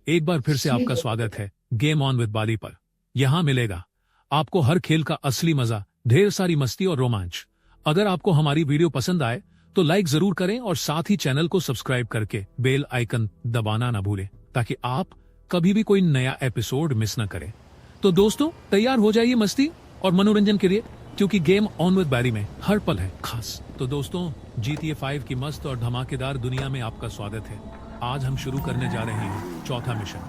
एक बार फिर से आपका स्वागत है गेम ऑन विद बाली पर। यहाँ मिलेगा आपको हर खेल का असली मजा, ढेर सारी मस्ती और रोमांच। अगर आपको हमारी वीडियो पसंद आए तो लाइक जरूर करें और साथ ही चैनल को सब्सक्राइब करके बेल आइकन दबाना ना भूलें ताकि आप कभी भी कोई नया एपिसोड मिस न करें। तो दोस्तों तैयार हो जाइए मस्ती और मनोरंजन के लिए, क्योंकि गेम ऑन विद बैरी में हर पल है खास। तो दोस्तों GTA 5 की मस्त और धमाकेदार दुनिया में आपका स्वागत है। आज हम शुरू करने जा रहे हैं चौथा मिशन,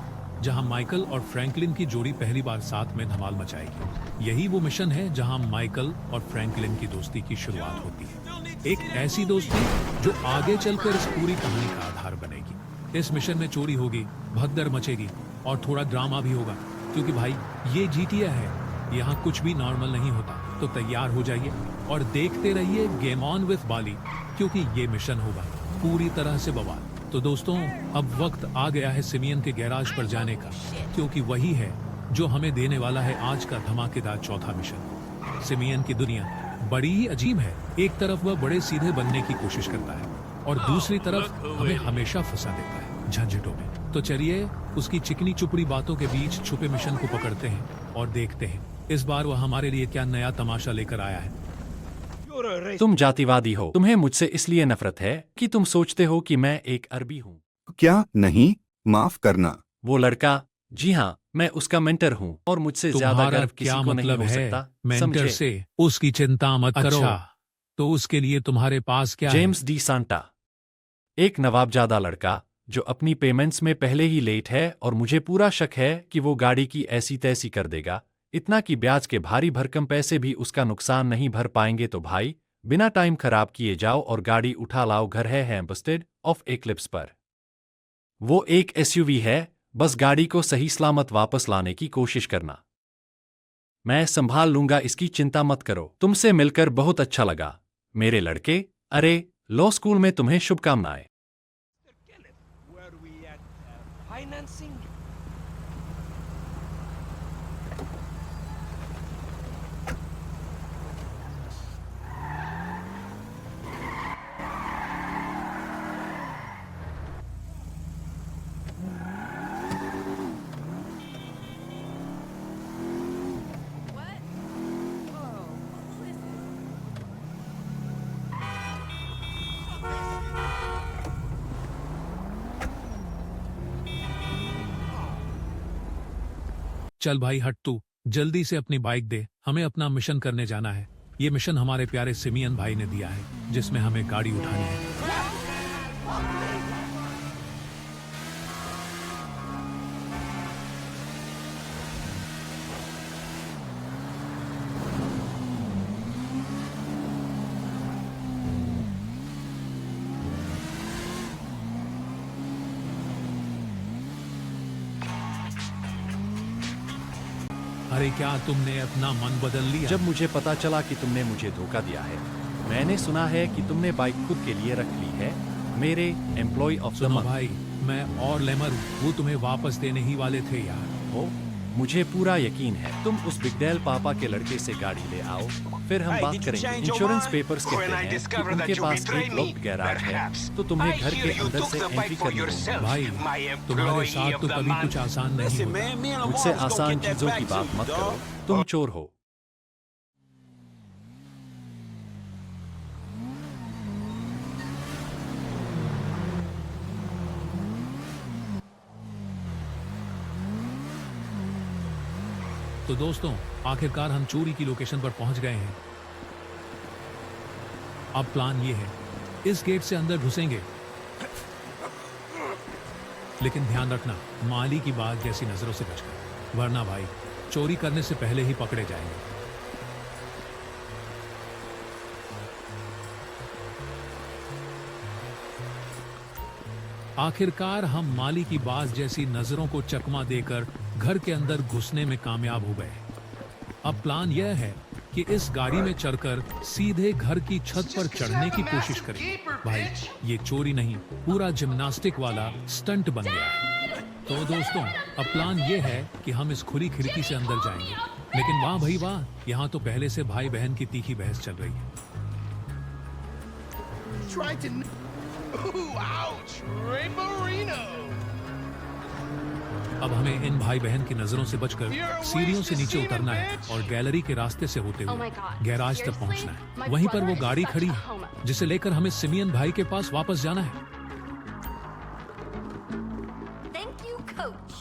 जहां माइकल और फ्रैंकलिन की जोड़ी पहली बार साथ में धमाल मचाएगी। यही वो मिशन है जहां माइकल और फ्रैंकलिन की दोस्ती की शुरुआत होती है, एक ऐसी दोस्ती जो आगे चलकर इस पूरी कहानी का आधार बनेगी। इस मिशन में चोरी होगी, भगदड़ मचेगी और थोड़ा ड्रामा भी होगा, क्योंकि भाई ये GTA है, यहाँ कुछ भी नॉर्मल नहीं होता। तो तैयार हो जाइए और देखते रहिए गेम ऑन विद बाली, क्योंकि ये मिशन होगा पूरी तरह से बवाल। तो दोस्तों अब वक्त आ गया है सिमियन के गैराज पर जाने का, क्योंकि वही है जो हमें देने वाला है आज का धमाकेदार चौथा मिशन। सिमियन की दुनिया बड़ी ही अजीब है। एक तरफ वह बड़े सीधे बनने की कोशिश करता है और दूसरी तरफ हमें हमेशा फंसा देता है झंझटों में। तो चलिए उसकी चिकनी चुपड़ी बातों के बीच छुपे मिशन को पकड़ते हैं और देखते हैं इस बार वह हमारे लिए क्या नया तमाशा लेकर आया है। तुम जातिवादी हो। तुम्हें मुझसे इसलिए नफरत है कि तुम सोचते हो कि मैं एक अरबी हूँ। क्या? नहीं, माफ करना। वो लड़का, जी हाँ, मैं उसका मेंटर हूँ और मुझसे ज्यादा गर्व किसी क्या को नहीं मतलब हो है सकता। मेंटर समझे? से? उसकी चिंता मत करो। तो उसके लिए तुम्हारे पास क्या जेम्स डी सांटा, एक नवाबजादा लड़का जो अपनी पेमेंट्स में पहले ही लेट है, और मुझे पूरा शक है कि वो गाड़ी की ऐसी तैसी कर देगा, इतना कि ब्याज के भारी भरकम पैसे भी उसका नुकसान नहीं भर पाएंगे। तो भाई बिना टाइम खराब किए जाओ और गाड़ी उठा लाओ। घर है हेम्पस्टेड ऑफ एक्लिप्स पर। वो एक SUV है, बस गाड़ी को सही सलामत वापस लाने की कोशिश करना। मैं संभाल लूंगा, इसकी चिंता मत करो। तुमसे मिलकर बहुत अच्छा लगा मेरे लड़के। अरे लॉ स्कूल में तुम्हें शुभकामनाएं। चल भाई हट, तू जल्दी से अपनी बाइक दे, हमें अपना मिशन करने जाना है। ये मिशन हमारे प्यारे सिमियन भाई ने दिया है, जिसमें हमें गाड़ी उठानी है। अरे क्या तुमने अपना मन बदल लिया? जब मुझे पता चला कि तुमने मुझे धोखा दिया है, मैंने सुना है कि तुमने बाइक खुद के लिए रख ली है, मेरे एम्प्लॉय ऑफ द सुनो मंथ। भाई, मैं और लेमर वो तुम्हें वापस देने ही वाले थे यार। हो, मुझे पूरा यकीन है। तुम उस बिगडेल पापा के लड़के से गाड़ी ले आओ, फिर हम बात करेंगे। इंश्योरेंस पेपर्स कहते हैं कि उनके पास एक लॉक्ड गैराज है, तो तुम्हें घर के अंदर से एंट्री करनी होगी। भाई तुम्हारे साथ तो कभी कुछ आसान नहीं होता। मुझसे आसान चीजों की बात मत करो, तुम चोर हो। तो दोस्तों आखिरकार हम चोरी की लोकेशन पर पहुंच गए हैं। अब प्लान ये है, इस गेट से अंदर घुसेंगे, लेकिन ध्यान रखना माली की बात जैसी नजरों से बचकर, वरना भाई चोरी करने से पहले ही पकड़े जाएंगे। आखिरकार हम माली की बात जैसी नजरों को चकमा देकर घर के अंदर घुसने में कामयाब हो गए। अब प्लान यह है कि इस गाड़ी में चढ़कर सीधे घर की छत पर चढ़ने की कोशिश करेंगे। भाई ये चोरी नहीं, पूरा जिम्नास्टिक वाला स्टंट बन गया है। तो दोस्तों अब प्लान ये है कि हम इस खुली खिड़की से अंदर जाएंगे, लेकिन वाह भाई वाह, यहाँ तो पहले से भाई बहन की तीखी बहस चल रही है। अब हमें इन भाई बहन की नजरों से बचकर सीढ़ियों से नीचे उतरना है और गैलरी के रास्ते से होते हुए गैराज तक पहुंचना है। वहीं पर वो गाड़ी खड़ी है जिसे लेकर हमें सिमियन भाई के पास वापस जाना है। Thank you, coach.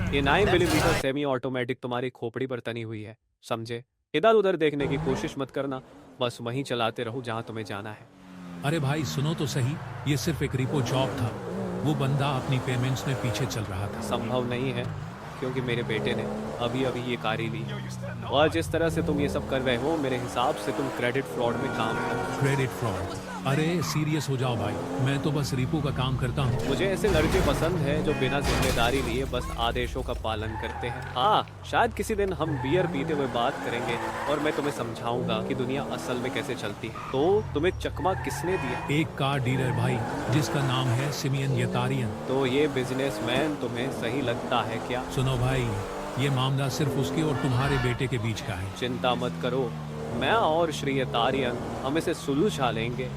ये 9mm सेमी ऑटोमेटिक तुम्हारी खोपड़ी पर तनी हुई है, समझे? इधर उधर देखने की कोशिश मत करना, बस वहीं चलाते रहो जहां तुम्हें जाना है। अरे भाई सुनो तो सही, ये सिर्फ एक रिपो जॉब था। वो बंदा अपनी पेमेंट्स में पीछे चल रहा था। संभव नहीं है, क्योंकि मेरे बेटे ने अभी अभी ये कारी ली, और जिस तरह से तुम ये सब कर रहे हो, मेरे हिसाब से तुम क्रेडिट फ्रॉड में काम कर रहे हो। Credit fraud? अरे सीरियस हो जाओ भाई, मैं तो बस रिपो का काम करता हूँ। मुझे ऐसे लड़के पसंद हैं जो बिना जिम्मेदारी लिए बस आदेशों का पालन करते हैं। हाँ, शायद किसी दिन हम बियर पीते हुए बात करेंगे और मैं तुम्हें समझाऊंगा कि दुनिया असल में कैसे चलती है। तो तुम्हें चकमा किसने दिया? एक कार डीलर भाई, जिसका नाम है सिमियन यतारियन। तो ये बिजनेसमैन तुम्हें सही लगता है क्या? सुनो भाई, ये मामला सिर्फ उसके और तुम्हारे बेटे के बीच का है। चिंता मत करो, मैं और श्री यतारियन हम इसे सुलझा लेंगे।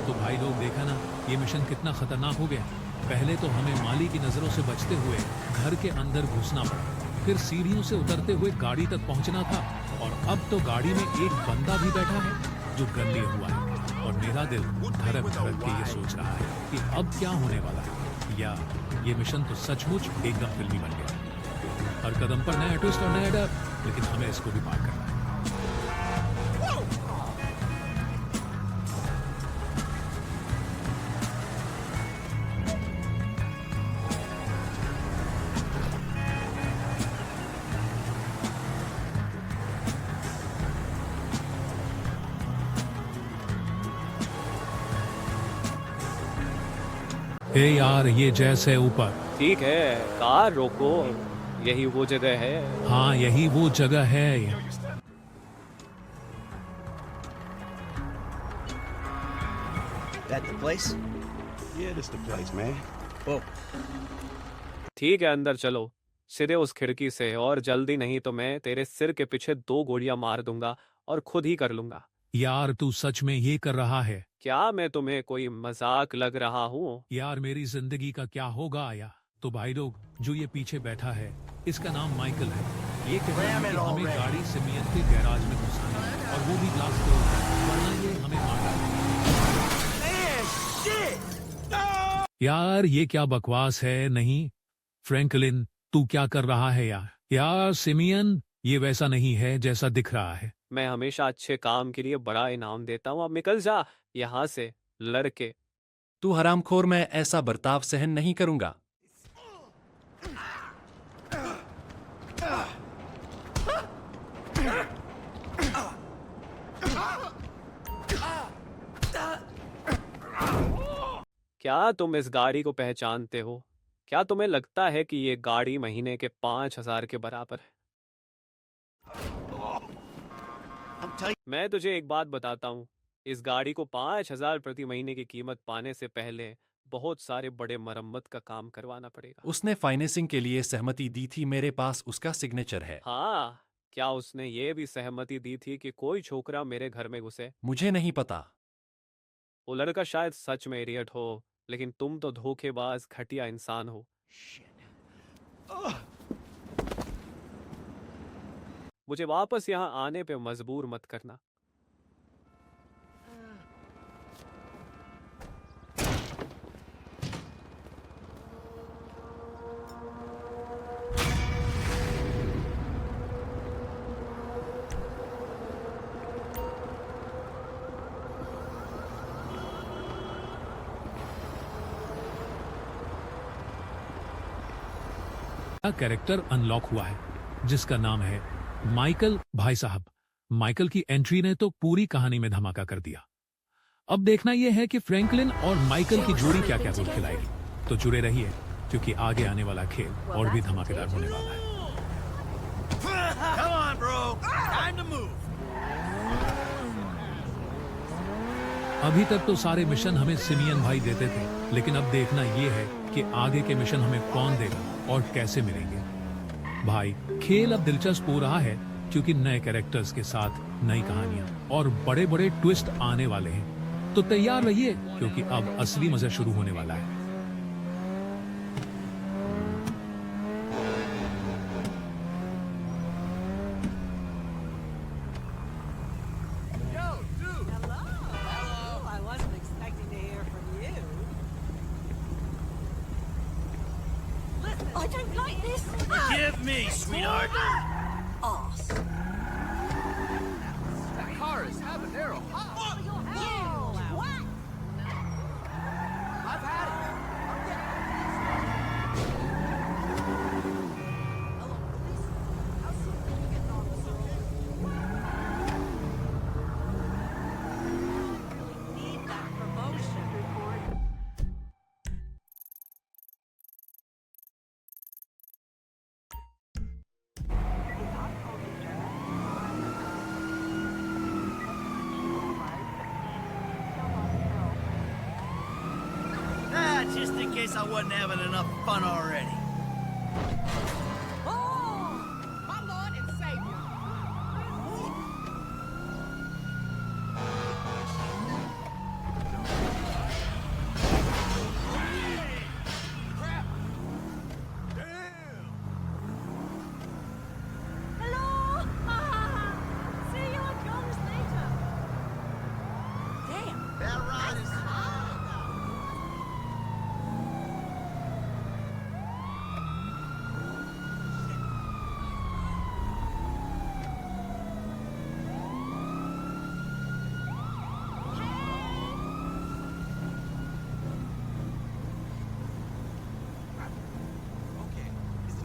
तो भाई लोग देखा ना, ये मिशन कितना खतरनाक हो गया। पहले तो हमें माली की नजरों से बचते हुए घर के अंदर घुसना पड़ा, फिर सीढ़ियों से उतरते हुए गाड़ी तक पहुंचना था, और अब तो गाड़ी में एक बंदा भी बैठा है जो गन लिए हुआ है। और मेरा दिल धड़क धड़क के ये सोच रहा है कि अब क्या होने वाला है, या ये मिशन तो सचमुच एकदम फिल्मी बन गया। हर कदम पर नया ट्विस्ट और नया डर, लेकिन हमें इसको भी पार करना है। ए यार, ये जैसे ऊपर। ठीक है, कार रोको, यही वो जगह है। हाँ, यही वो जगह है। That the place? Yeah, this the place, man. Whoa. ठीक है, अंदर चलो, सीधे उस खिड़की से, और जल्दी नहीं तो मैं तेरे सिर के पीछे 2 गोलियां मार दूंगा और खुद ही कर लूंगा। यार तू सच में ये कर रहा है? क्या मैं तुम्हें कोई मजाक लग रहा हूँ? यार मेरी जिंदगी का क्या होगा आया? तो भाई लोग, जो ये पीछे बैठा है, इसका नाम माइकल है। ये कहता है कि हमें गाड़ी सिमियन के गैराज में घुसानी है, और वो भी ग्लास तोड़, वरना ये हमें मार डालेगा। यार ये क्या बकवास है? नहीं फ्रैंकलिन, तू क्या कर रहा है यार? यार सिमियन, ये वैसा नहीं है जैसा दिख रहा है। मैं हमेशा अच्छे काम के लिए बड़ा इनाम देता हूँ। अब निकल जा यहाँ से, लड़के। तू हरामखोर, मैं ऐसा बर्ताव सहन नहीं करूंगा। क्या तुम इस गाड़ी को पहचानते हो? क्या तुम्हें लगता है कि ये गाड़ी महीने के 5,000 के बराबर है? मैं तुझे एक बात बताता हूँ, इस गाड़ी को 5,000 प्रति महीने की कीमत पाने से पहले बहुत सारे बड़े मरम्मत का काम करवाना पड़ेगा। उसने फाइनेंसिंग के लिए सहमति दी थी, मेरे पास उसका सिग्नेचर है। हाँ, क्या उसने ये भी सहमति दी थी कि कोई छोकरा मेरे घर में घुसे? मुझे नहीं पता। वो लड़का शायद सच में इडियट हो, लेकिन तुम तो धोखेबाज घटिया इंसान हो। मुझे वापस यहाँ आने पे मजबूर मत करना। नया कैरेक्टर अनलॉक हुआ है जिसका नाम है माइकल। भाई साहब, माइकल की एंट्री ने तो पूरी कहानी में धमाका कर दिया। अब देखना यह है कि फ्रैंकलिन और माइकल की जोड़ी क्या क्या रोल खिलाएगी। तो जुड़े रहिए क्योंकि आगे आने वाला खेल और भी धमाकेदार होने वाला है। Come on, bro. Time to move. अभी तक तो सारे मिशन हमें सिमियन भाई देते थे, लेकिन अब देखना यह है कि आगे के मिशन हमें कौन देगा और कैसे मिलेंगे। भाई, खेल अब दिलचस्प हो रहा है क्योंकि नए कैरेक्टर्स के साथ नई कहानियां और बड़े बड़े ट्विस्ट आने वाले हैं। तो तैयार रहिए क्योंकि अब असली मजा शुरू होने वाला है। I wasn't expecting to hear from you. Listen, I don't like this. Give me, sweetheart. Arse. That car is habanero hot. What? I've had it. need that promotion report. Just in case I wasn't having enough fun already. Oh, my Lord and Savior. Hello? See you at Golders later. Damn. That ride is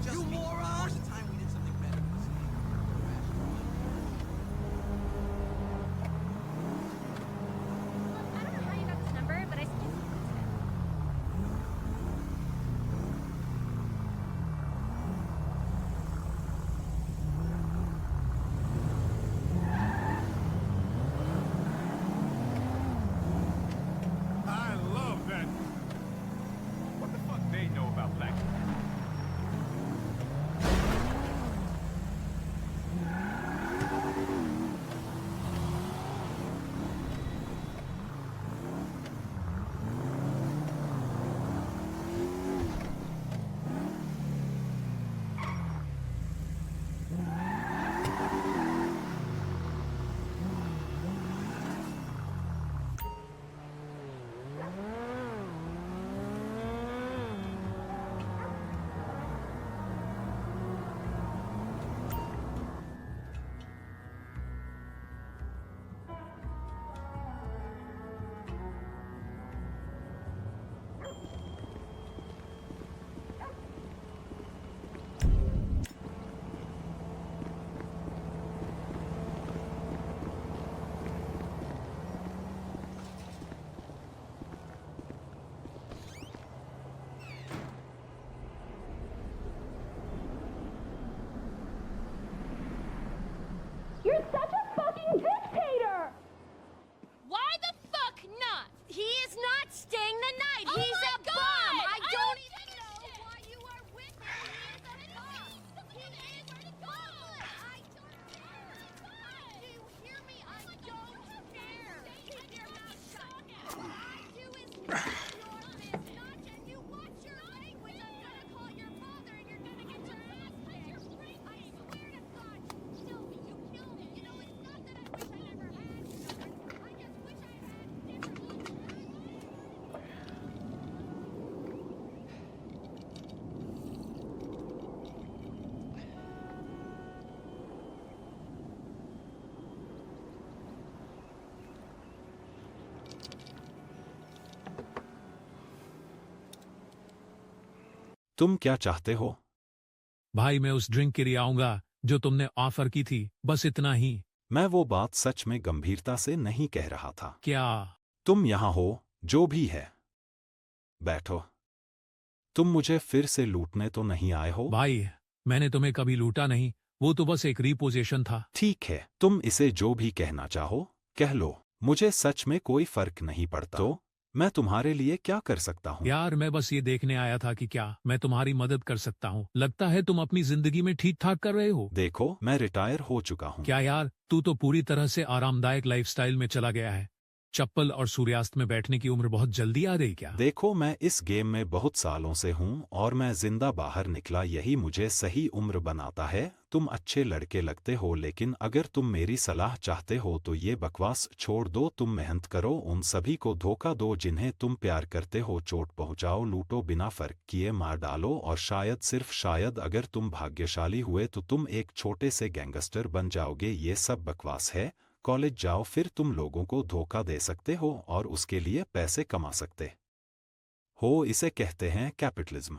You moron! The time we did something better. I don't know how you got this number, but I suggest you text it. I love that. What the fuck they know about black? You're such a fucking dictator! Why the fuck not? He is not staying the night. Oh He's my a God! bum. I I don't don't even even know know why you are with him. He is a bum. He is a bum. I don't care. Do you hear me? I don't care. Keep your mouth shut. All I do is mind your business. And you watch your language. I'm gonna call your father and you're gonna get your ass kicked. I swear to God. Kill me. You kill me. You know, it's not that I wish I never had children. I just wish I had different children. तुम क्या चाहते हो? भाई मैं उस drink के लिए आऊंगा जो तुमने ऑफर की थी, बस इतना ही। मैं वो बात सच में गंभीरता से नहीं कह रहा था। क्या? तुम यहाँ हो, जो भी है। बैठो। तुम मुझे फिर से लूटने तो नहीं आए हो? भाई मैंने तुम्हें कभी लूटा नहीं, वो तो बस एक रिपोजिशन था। ठीक है, तुम इसे जो भी कहना चाहो कह लो, मुझे सच में कोई फर्क नहीं पड़ता। तो मैं तुम्हारे लिए क्या कर सकता हूँ? यार मैं बस ये देखने आया था कि क्या मैं तुम्हारी मदद कर सकता हूँ। लगता है तुम अपनी जिंदगी में ठीक ठाक कर रहे हो। देखो, मैं रिटायर हो चुका हूँ। क्या यार, तू तो पूरी तरह से आरामदायक लाइफस्टाइल में चला गया है। चप्पल और सूर्यास्त में बैठने की उम्र बहुत जल्दी आ गई क्या? देखो, मैं इस गेम में बहुत सालों से हूँ और मैं जिंदा बाहर निकला, यही मुझे सही उम्र बनाता है। तुम अच्छे लड़के लगते हो, लेकिन अगर तुम मेरी सलाह चाहते हो तो ये बकवास छोड़ दो। तुम मेहनत करो, उन सभी को धोखा दो जिन्हें तुम प्यार करते हो, चोट पहुंचाओ, लूटो, बिना फर्क किए मार डालो, और शायद, सिर्फ शायद, अगर तुम भाग्यशाली हुए तो तुम एक छोटे से गैंगस्टर बन जाओगे। ये सब बकवास है। कॉलेज जाओ, फिर तुम लोगों को धोखा दे सकते हो और उसके लिए पैसे कमा सकते हो। इसे कहते हैं कैपिटलिज्म।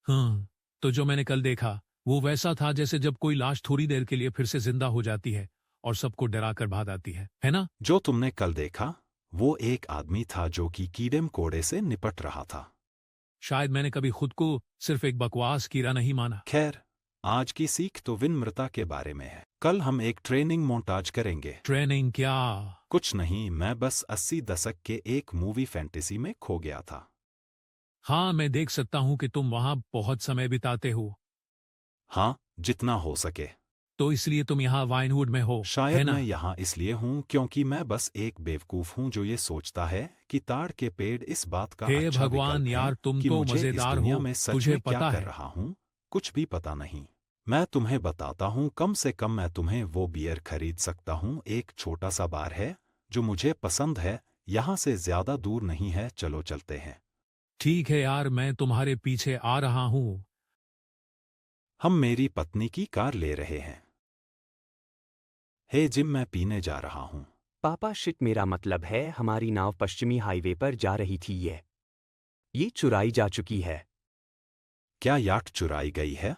हाँ, तो जो मैंने कल देखा वो वैसा था जैसे जब कोई लाश थोड़ी देर के लिए फिर से जिंदा हो जाती है और सबको डरा कर भाग आती है ना? जो तुमने कल देखा वो एक आदमी था जो कि कीड़े कोड़े से निपट रहा था। शायद मैंने कभी खुद को सिर्फ एक बकवास कीड़ा नहीं माना। खैर, आज की सीख तो विनम्रता के बारे में है। कल हम एक ट्रेनिंग मोन्टाज करेंगे। ट्रेनिंग क्या? कुछ नहीं, मैं बस 80 दशक के एक मूवी फैंटेसी में खो गया था। हाँ, मैं देख सकता हूँ कि तुम वहाँ बहुत समय बिताते हो। हाँ, जितना हो सके। तो इसलिए तुम यहाँ वाइनवुड में हो, है शायद ना? मैं यहाँ इसलिए हूँ क्योंकि मैं बस एक बेवकूफ हूँ जो ये सोचता है कि ताड़ के पेड़ इस बात का हे अच्छा भगवान विकल्प है यार, तुम कि तो मुझे इस मजेदार दुनिया हो। में सच तुझे में क्या पता कर है? रहा हूँ, कुछ भी पता नहीं। मैं तुम्हें बताता हूँ, कम से कम मैं तुम्हें वो बियर खरीद सकता हूँ। एक छोटा सा बार है जो मुझे पसंद है, यहाँ से ज्यादा दूर नहीं है। चलो चलते हैं। ठीक है यार, मैं तुम्हारे पीछे आ रहा हूँ। हम मेरी पत्नी की कार ले रहे हैं। हे जिम, मैं पीने जा रहा हूँ। पापा शिट, मेरा मतलब है हमारी नाव पश्चिमी हाईवे पर जा रही थी। ये चुराई जा चुकी है। क्या याट चुराई गई है?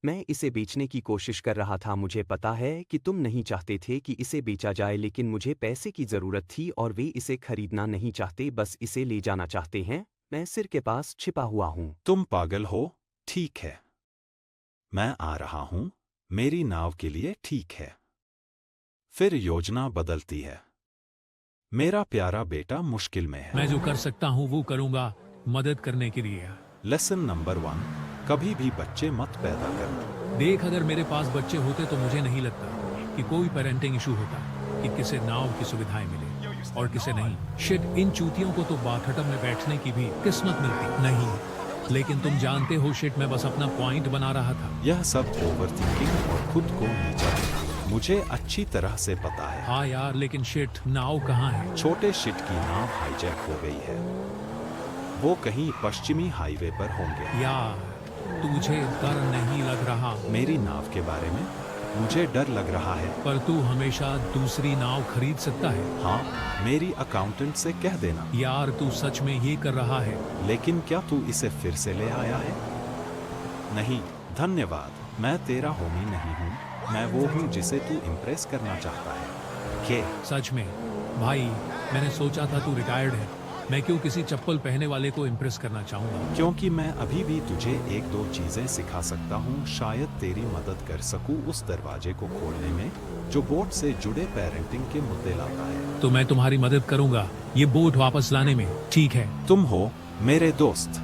मैं इसे बेचने की कोशिश कर रहा था। मुझे पता है कि तुम नहीं चाहते थे कि इसे बेचा जाए, लेकिन मुझे पैसे की जरूरत थी और वे इसे खरीदना नहीं चाहते, बस इसे ले जाना चाहते हैं। मैं सिर के पास छिपा हुआ हूँ। तुम पागल हो? ठीक है, मैं आ रहा हूँ। मेरी नाव के लिए ठीक है। फिर योजना बदलती है। मेरा प्यारा बेटा मुश्किल में है। मैं जो कर सकता हूँ वो करूँगा मदद करने के लिए। लेसन नंबर 1, कभी भी बच्चे मत पैदा करना। देख, अगर मेरे पास बच्चे होते तो मुझे नहीं लगता कि कोई पेरेंटिंग इशू होता, कि किसे नाव की सुविधाएं मिले और किसे नहीं। शिट, इन चूतियों को तो बाथटब में बैठने की भी किस्मत मिलती नहीं। लेकिन तुम जानते हो शिट, मैं बस अपना पॉइंट बना रहा था। यह सब ओवरथिंकिंग और खुद को नीचा दिखाना मुझे अच्छी तरह से पता है। हाँ यार, लेकिन शिट, नाव कहाँ है? छोटे शिट की नाव हाईजैक हो गई है। वो कहीं पश्चिमी हाईवे पर होंगे। यार, तुझे डर नहीं लग रहा? मेरी नाव के बारे में मुझे डर लग रहा है। पर तू हमेशा दूसरी नाव खरीद सकता है। हाँ, मेरी अकाउंटेंट से कह देना। यार, तू सच में ये कर रहा है? लेकिन क्या तू इसे फिर से ले आया है? नहीं, धन्यवाद। मैं तेरा होमी नहीं हूँ, मैं वो हूँ जिसे तू इम्प्रेस करना चाहता है। के सच में भाई, मैंने सोचा था तू रिटायर्ड है। मैं क्यों किसी चप्पल पहने वाले को इम्प्रेस करना चाहूंगा? क्योंकि मैं अभी भी तुझे 1-2 चीजें सिखा सकता हूँ। शायद तेरी मदद कर सकूँ उस दरवाजे को खोलने में जो बोट से जुड़े पेरेंटिंग के मुद्दे लाता है। तो मैं तुम्हारी मदद करूंगा ये बोट वापस लाने में, ठीक है? तुम हो मेरे दोस्त।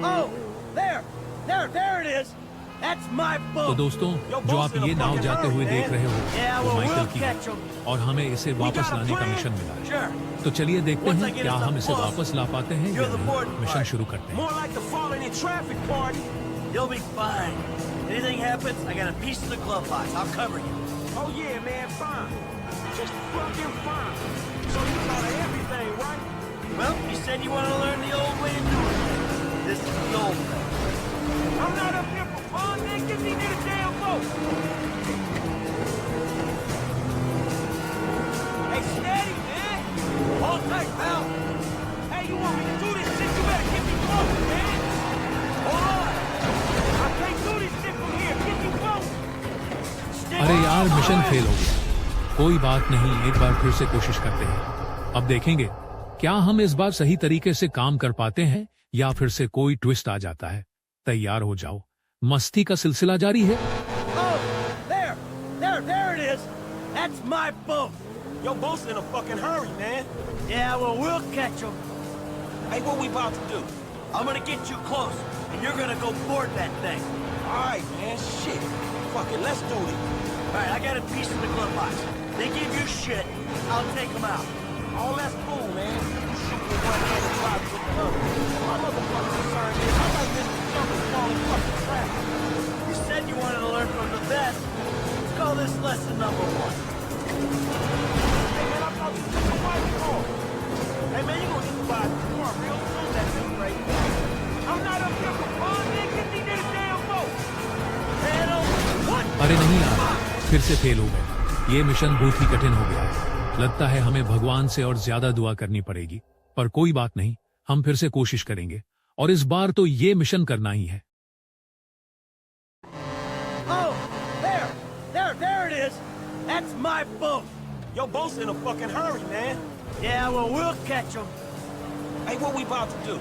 Oh, there it is. That's my boat. तो दोस्तों, जो आप ये नाव जाते हुए देख रहे हो वो माइकल की है और हमें इसे वापस लाने का मिशन मिला है। Sure. तो चलिए देखते हैं क्या हम इसे वापस ला पाते हैं या नहीं। मिशन शुरू करते हैं। More like the falling in traffic party. You'll be fine. Anything happens, I got a piece of the glove box. I'll cover you. Oh yeah, man, fine. Just fucking fine. So you thought of everything, right? Well, you said you want to learn the old way of doing things. This is the old way. I'm not up here for fun, man. Get me near the damn boat. Hey, steady, man. Hold tight, pal. Hey, you want me to do this shit? You better get me close, man. Hold on. I can't do this shit from here. Get me close. अरे यार mission fail हो गया। कोई बात नहीं, एक बार फिर से कोशिश करते हैं। अब देखेंगे क्या हम इस बार सही तरीके से काम कर पाते हैं या फिर से कोई ट्विस्ट आ जाता है। तैयार हो जाओ, मस्ती का सिलसिला जारी है। Oh, there it is. That's my boat. Your boat's in a fucking hurry, man. Yeah, well, we'll catch him. Hey, what we about to do? I'm gonna get you close, and you're gonna go board that thing. All right, man. Shit. Fuck it, let's do it. All right, I got a piece of the glove box. They give you shit, I'll take them out. All that's cool, man. You shoot with one hand and drive with the other. My motherfucking concern is I like this jump and fall in fucking traffic. You said you wanted to learn from the best. Let's call this lesson number 1. Hey, man, I thought you took a white car. Hey, man, you gonna get to buy a car real soon, that's it, right? I'm not up here for fun, man. Get me near the damn boat. Man, what? अरे नहीं यार, फिर से fail हो गए। ये mission बहुत ही कठिन हो गया है। लगता है हमें भगवान से और ज्यादा दुआ करनी पड़ेगी, पर कोई बात नहीं, हम फिर से कोशिश करेंगे और इस बार तो ये मिशन करना ही है। Oh, there it is. That's my boat. Your boat's in a fucking hurry, man. Yeah, well, we'll catch him. Hey, what we about to do?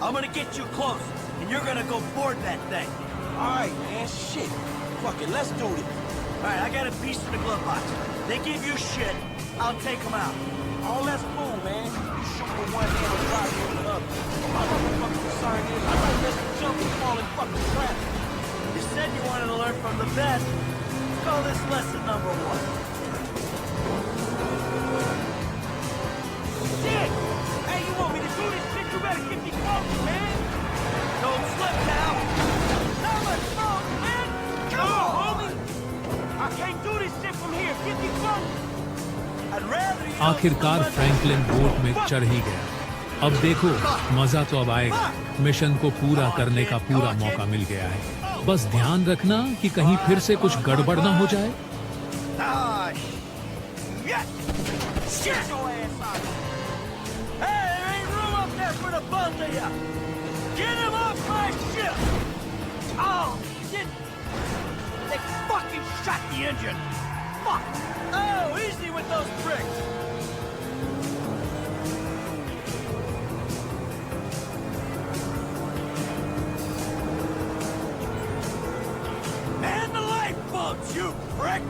I'm gonna get you close, and you're gonna go board that thing. All right, man. Shit. Fuck it, let's do it. All right, I got a piece of the glove box. They give you shit, I'll take them out. All that's cool, man. You shoot with one hand and drive with the other. My motherfucking concern is I like this jump and fall in fucking traffic. You said you wanted to learn from the best. Let's call this lesson number 1. Shit! Hey, you want me to do this shit? You better get me close, man. Don't slip now. Now let's go, man. Come on, homie. I can't do this shit from here. Get me close. I'd rather you आखिरकार Franklin boat में चढ़ ही गया। अब देखो, मजा तो अब आएगा। मिशन को पूरा करने का पूरा मौका मिल गया है। बस ध्यान रखना कि कहीं फिर से कुछ गड़बड़ ना हो जाए। Ah, shit! Shit! Your ass out. Hey, there ain't room up there for the both of you. Get him off my ship! Oh, shit! They fucking shot the engine! Fuck! Oh, easy with those bricks! Man the lifeboats, you prick!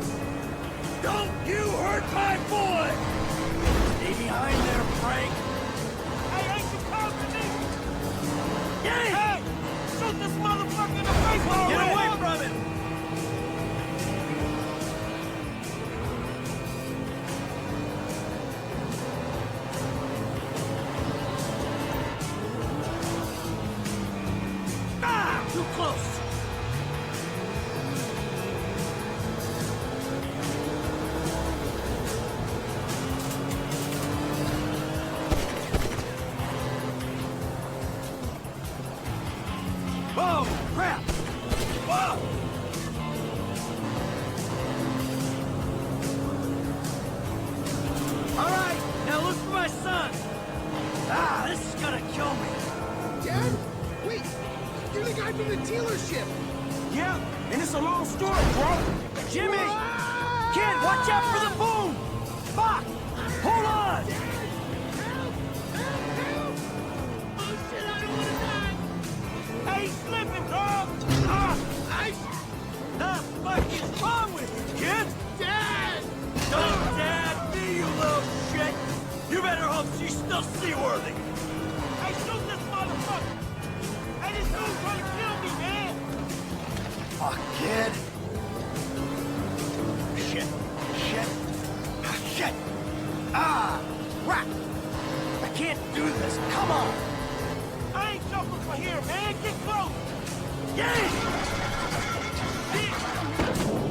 Don't you hurt my boy! Stay behind there, Frank! Hey, ain't you close to me? Yay! Hey! Shoot this motherfucker in the face already! Get away from him! Ah! Too close! Oh, crap! Whoa! All right, now look for my son. Ah, this is gonna kill me. Dad? Wait! You're the guy from the dealership! Yeah, and it's a long story, bro! Jimmy! Kid, watch out for the boom! Fuck! Hold on! Hey, he's slipping, dog! The fuck is wrong with you, kid? Dad! Don't dad me, you little shit! You better hope she's still seaworthy! Hey, shoot this motherfucker! Hey, this dude's trying to kill me, man! Fuck, kid! Shit! Shit! Ah, shit! Ah! Crap! I can't do this! Come on! I ain't jumping for here, man! Get close! Yes!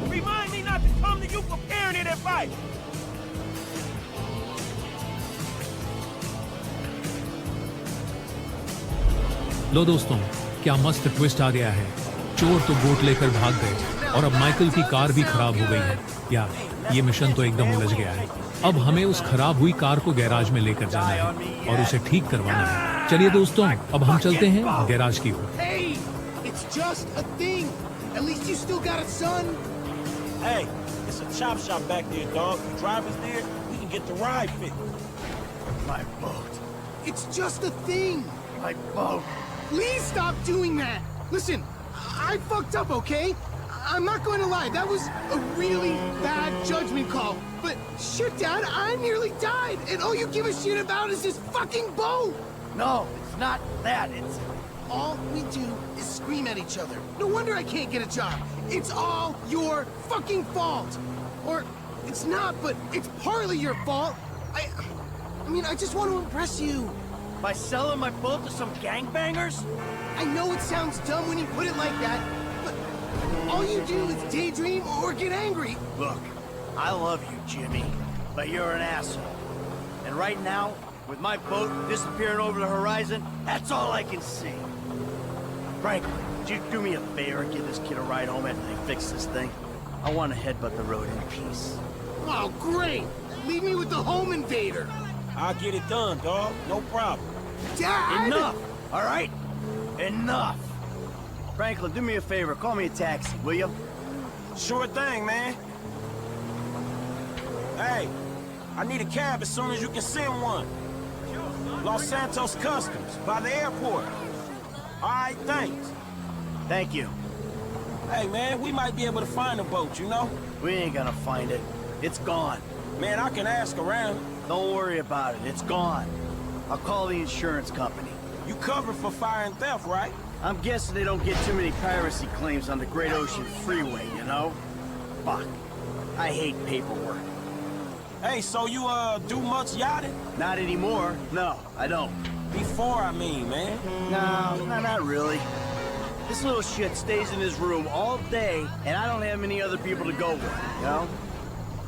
Remind me not to come to you for parenting advice. लो दोस्तों, क्या मस्त twist आ गया है। चोर तो boat लेकर भाग गए और अब माइकल की कार भी खराब हो गई है। यार, ये मिशन तो एकदम उलझ गया है। अब हमें उस खराब हुई कार को गैराज में लेकर जाना है और उसे ठीक करवाना है। चलिए दोस्तों, अब हम चलते हैं गैराज की ओर। Hey, it's just a thing. At least you still got a son. Hey, it's a chop shop back there, dog. The driver's there. We can get the ride fixed. My boat. It's just a thing. My boat. Please stop doing that. Listen, I fucked up, okay? I'm not going to lie. That was a really bad judgment call. But shit, Dad, I nearly died, and all you give a shit about is this fucking boat. No, it's not that. It's All we do is scream at each other. No wonder I can't get a job. It's all your fucking fault. Or it's not, but it's partly your fault. I mean, I just want to impress you. by selling my boat to some gangbangers? I know it sounds dumb when you put it like that, but all you do is daydream or get angry. Look, I love you, Jimmy, but you're an asshole. And right now, with my boat disappearing over the horizon, that's all I can see. Franklin, would you do me a favor, give this kid a ride home after they fix this thing? I want to headbutt the road in peace. Oh, great! Leave me with the home invader. I'll get it done, dog. No problem. Dad! Enough! All right? Enough! Franklin, do me a favor. Call me a taxi, will you? Sure thing, man. Hey, I need a cab as soon as you can send one. Los Santos Customs, by the airport. All right, thanks. Thank you. Hey, man, we might be able to find the boat, you know? We ain't gonna find it. It's gone. Man, I can ask around. Don't worry about it. It's gone. I'll call the insurance company. You covered for fire and theft, right? I'm guessing they don't get too many piracy claims on the Great Ocean Freeway, you know? Fuck. I hate paperwork. Hey, so you, do much yachting? Not anymore. No, I don't. Before, I mean, man. No, not really. This little shit stays in his room all day, and I don't have many other people to go with, you know?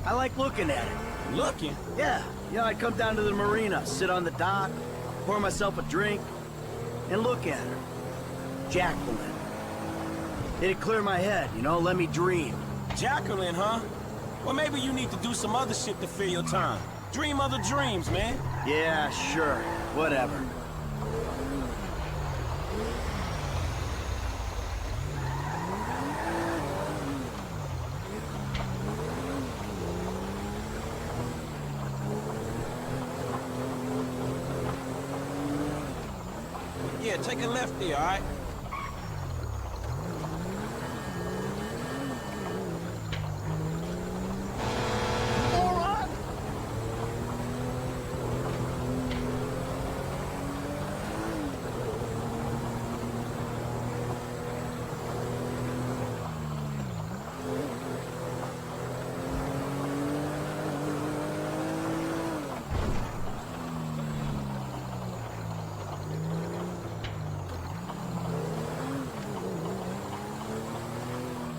I like looking at it. Looking? Yeah. You know, I come down to the marina, sit on the dock, pour myself a drink, and look at her. Jacqueline. It'd clear my head, you know, let me dream. Jacqueline, huh? Well, maybe you need to do some other shit to fill your time. Dream other dreams, man. Yeah, sure. Whatever. Yeah, take a left there, all right?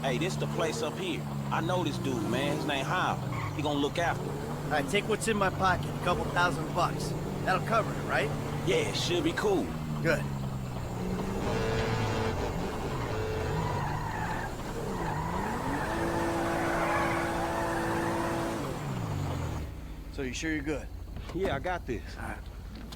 Hey, this the place up here. I know this dude, man. His name Howard. He gonna look after me. All right, take what's in my pocket. A couple $1,000. That'll cover it, right? Yeah, it should be cool. Good. So you sure you're good? Yeah, I got this. All right.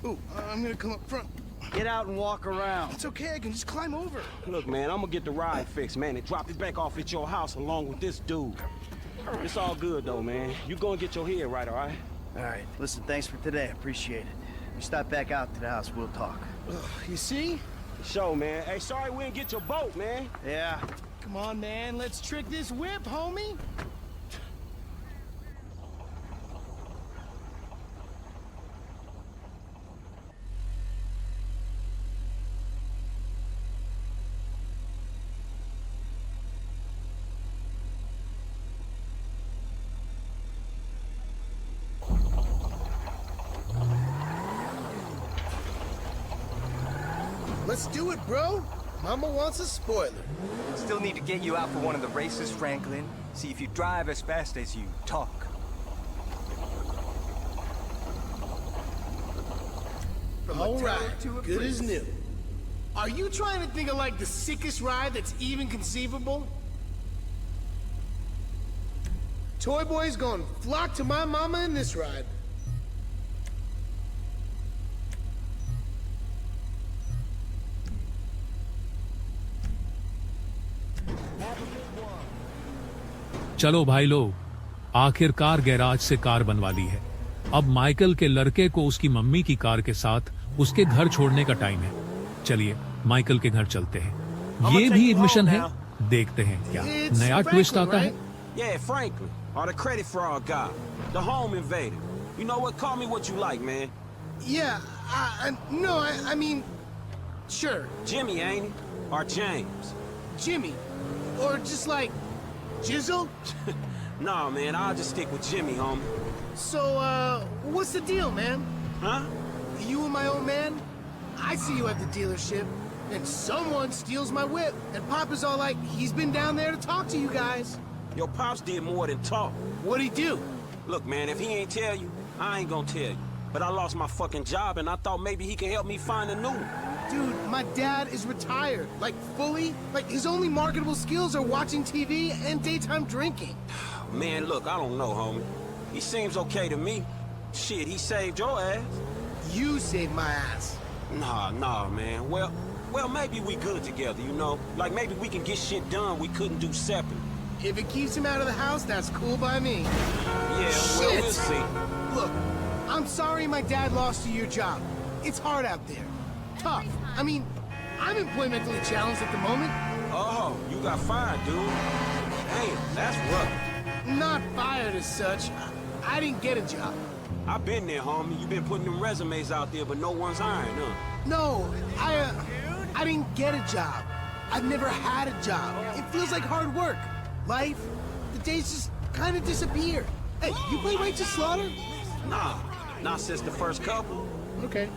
Ooh, I'm gonna come up front. Get out and walk around. It's okay, I can just climb over. Look, man, I'm gonna get the ride fixed, man, and drop it back off at your house along with this dude. It's all good, though, man. You go and get your head right, all right? All right. Listen, thanks for today. Appreciate it. You stop back out to the house, we'll talk. You see? Show, man. Hey, sorry we didn't get your boat, man. Yeah. Come on, man, let's trick this whip, homie. Let's do it, bro. Mama wants a spoiler. Still need to get you out for one of the races, Franklin. See if you drive as fast as you talk. All right, good as new. Are you trying to think of like the sickest ride that's even conceivable? Toy Boy's gonna flock to my mama in this ride. चलो भाई लोग, आखिरकार garage से car बनवा ली है। अब Michael के लड़के को उसकी मम्मी की कार के साथ उसके घर छोड़ने का टाइम है। चलिए माइकल के घर चलते हैं। ये भी एक मिशन है, देखते हैं क्या नया ट्विस्ट आता है। Yeah, Franklin, or the credit fraud guy, the home invader. You know what? Call me what you like, man. Yeah, no, I mean, sure, Jimmy, ain't he? Or James? Jimmy, or just like Jizzle. Nah, man, I'll just stick with Jimmy, homie. So, what's the deal, man? Huh? You and my old man? I see you at the dealership, and someone steals my whip, and Papa's all like, he's been down there to talk to you guys. Your pops did more than talk. What'd he do? Look, man, if he ain't tell you, I ain't gonna tell you. But I lost my fucking job, and I thought maybe he can help me find a new one. Dude, my dad is retired. Like, fully. Like, his only marketable skills are watching TV and daytime drinking. Man, look, I don't know, homie. He seems okay to me. Shit, he saved your ass. You saved my ass. Nah, man. Well, maybe we good together, you know? Like, maybe we can get shit done we couldn't do separate. If it keeps him out of the house, that's cool by me. Yeah, well, we'll see. Look, I'm sorry my dad lost you your job. It's hard out there. Tough. I mean, I'm employmentally challenged at the moment. Oh, you got fired, dude. Damn, that's rough. Not fired as such. I didn't get a job. I've been there, homie. You've been putting them resumes out there, but no one's hiring, huh? No, I didn't get a job. I've never had a job. It feels like hard work. Life, the days just kind of disappear. Hey, you play Righteous Slaughter? Nah, not since the first couple. Okay.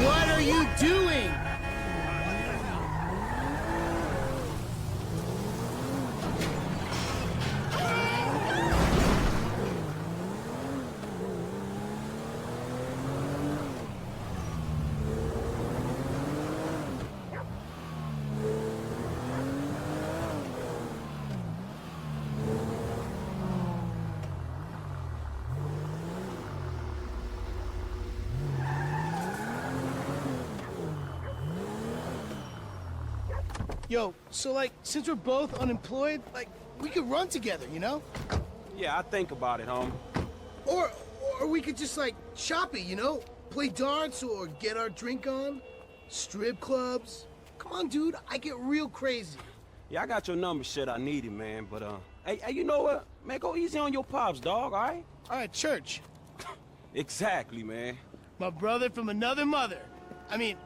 What are you doing? Yo, so like, since we're both unemployed, like, we could run together, you know? Yeah, I think about it, homie. Or we could just like shop it, you know? Play darts or get our drink on. Strip clubs. Come on, dude, I get real crazy. Yeah, I got your number, shit. I need it, man. But hey, you know what? Man, go easy on your pops, dog. All right? All right, church. Exactly, man. My brother from another mother. I mean,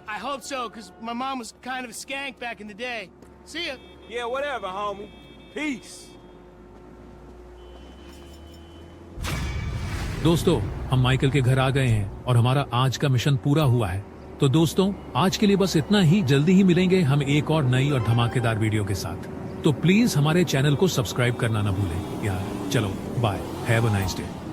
I hope so, because my mom was kind of a skank back in the day. See ya. Yeah, whatever, homie. Peace. दोस्तों, हम Michael के घर आ गए हैं और हमारा आज का मिशन पूरा हुआ है। तो दोस्तों, आज के लिए बस इतना ही। जल्दी ही मिलेंगे हम एक और नई और धमाकेदार वीडियो के साथ। तो प्लीज हमारे चैनल को सब्सक्राइब करना ना भूलें यार। चलो bye, have a nice day.